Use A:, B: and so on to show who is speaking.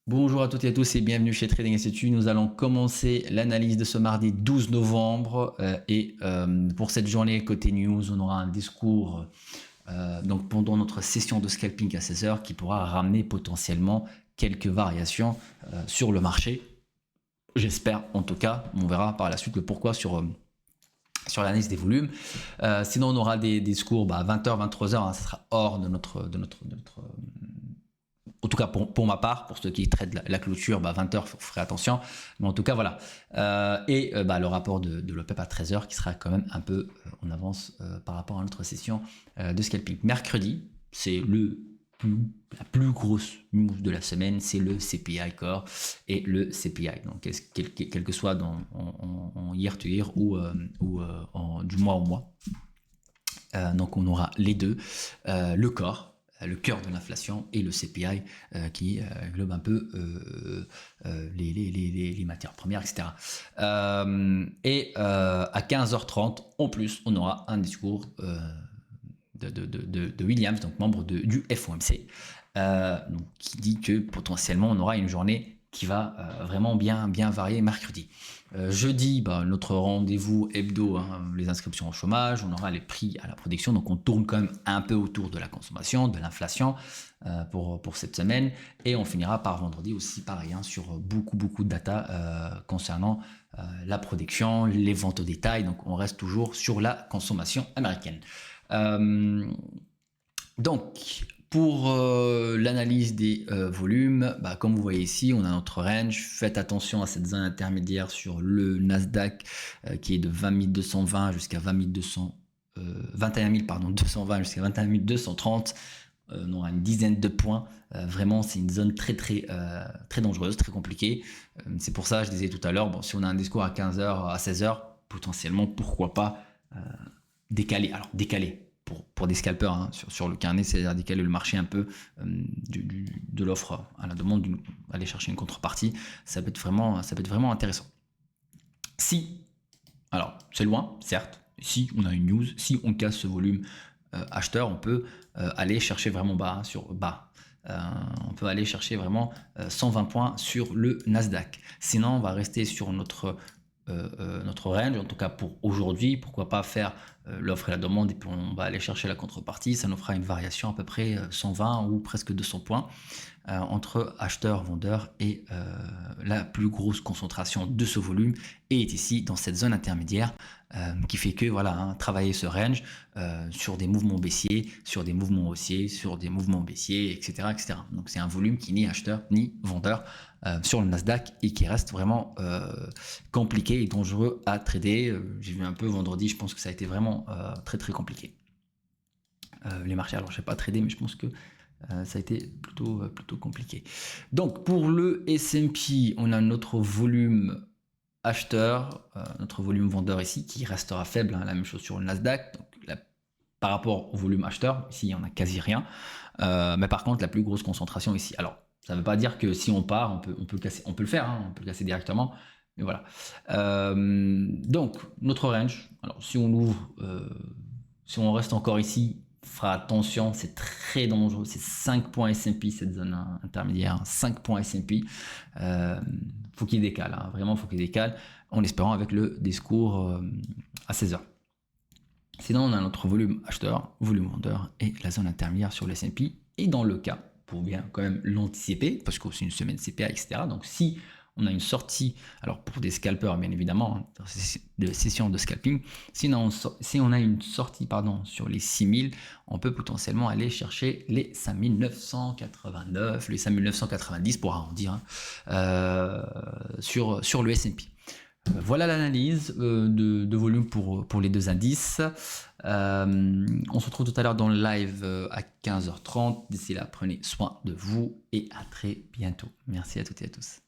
A: Bonjour à toutes et à tous et bienvenue chez Trading Institute. Nous allons commencer l'analyse de ce mardi 12 novembre pour cette journée côté news, on aura un discours donc pendant notre session de scalping à 16 heures qui pourra ramener potentiellement quelques variations sur le marché. J'espère en tout cas, on verra par la suite le pourquoi sur l'analyse des volumes. Sinon, on aura des discours à 20h, 23h, hein, ça sera hors de notre en tout cas pour ma part, pour ceux qui traitent la clôture, 20h, vous ferez attention. Mais en tout cas, voilà. Le rapport de l'OPEP à 13h qui sera quand même un peu en avance par rapport à notre session de scalping. Mercredi, c'est la plus grosse news de la semaine, c'est le CPI Core et le CPI. Donc, quel que soit en year to year ou du mois au mois. Donc, on aura les deux. Le Core, le cœur de l'inflation, et le CPI qui englobe un peu les matières premières, etc. À 15h30, en plus, on aura un discours de Williams, donc membre du FOMC, qui dit que potentiellement on aura une journée qui va vraiment bien varier mercredi. Jeudi, notre rendez-vous hebdo, les inscriptions au chômage, on aura les prix à la production, donc on tourne quand même un peu autour de la consommation, de l'inflation pour cette semaine, et on finira par vendredi aussi pareil sur beaucoup de data concernant la production, les ventes au détail, donc on reste toujours sur la consommation américaine. Donc, pour l'analyse des volumes, comme vous voyez ici, on a notre range. Faites attention à cette zone intermédiaire sur le Nasdaq qui est de 20 220 jusqu'à 21 220 jusqu'à 21 230. On aura une dizaine de points. Vraiment, c'est une zone très dangereuse, très compliquée. C'est pour ça, je disais tout à l'heure, si on a un discours à 15h, à 16h, potentiellement, pourquoi pas décaler. Alors, décaler pour des scalpers sur le carnet, c'est-à-dire décaler le marché un peu de l'offre à la demande, aller chercher une contrepartie, ça peut être vraiment intéressant. Alors c'est loin, certes, si on a une news, si on casse ce volume acheteur, on peut aller chercher vraiment bas sur bas. On peut aller chercher vraiment 120 points sur le Nasdaq. Sinon, on va rester sur notre range, en tout cas pour aujourd'hui. Pourquoi pas faire l'offre et la demande et puis on va aller chercher la contrepartie. Ça nous fera une variation à peu près 120 ou presque 200 points entre acheteurs, vendeurs, et la plus grosse concentration de ce volume est ici dans cette zone intermédiaire qui fait que travailler ce range sur des mouvements baissiers, sur des mouvements haussiers, sur des mouvements baissiers, etc. Donc c'est un volume qui n'est acheteur ni vendeur sur le Nasdaq et qui reste vraiment compliqué et dangereux à trader. J'ai vu un peu vendredi, je pense que ça a été vraiment très compliqué. Les marchés, alors je n'ai pas tradé, mais je pense que ça a été plutôt compliqué. Donc pour le S&P, on a notre volume acheteur, notre volume vendeur ici qui restera faible, la même chose sur le Nasdaq. Donc, par rapport au volume acheteur, ici il n'y en a quasi rien, mais par contre la plus grosse concentration ici. Alors ça ne veut pas dire que si on part, on peut casser, on peut le faire, on peut le casser directement, mais voilà. Donc notre range, alors si on ouvre, si on reste encore ici, fera attention, c'est très dangereux, c'est 5 points S&P, cette zone intermédiaire, 5 points S&P, faut qu'il décale, vraiment faut qu'il décale, en espérant avec le discours à 16h. Sinon, on a notre volume acheteur, volume vendeur et la zone intermédiaire sur le S&P. Et dans le cas, pour bien quand même l'anticiper, parce que c'est une semaine CPA, etc. Donc si on a une sortie, alors pour des scalpers bien évidemment, de session de scalping, si on a une sortie sur les 6000, on peut potentiellement aller chercher les 5989, les 5990 pour arrondir sur le S&P. Voilà l'analyse de volume pour les deux indices. On se retrouve tout à l'heure dans le live à 15h30. D'ici là, prenez soin de vous et à très bientôt. Merci à toutes et à tous.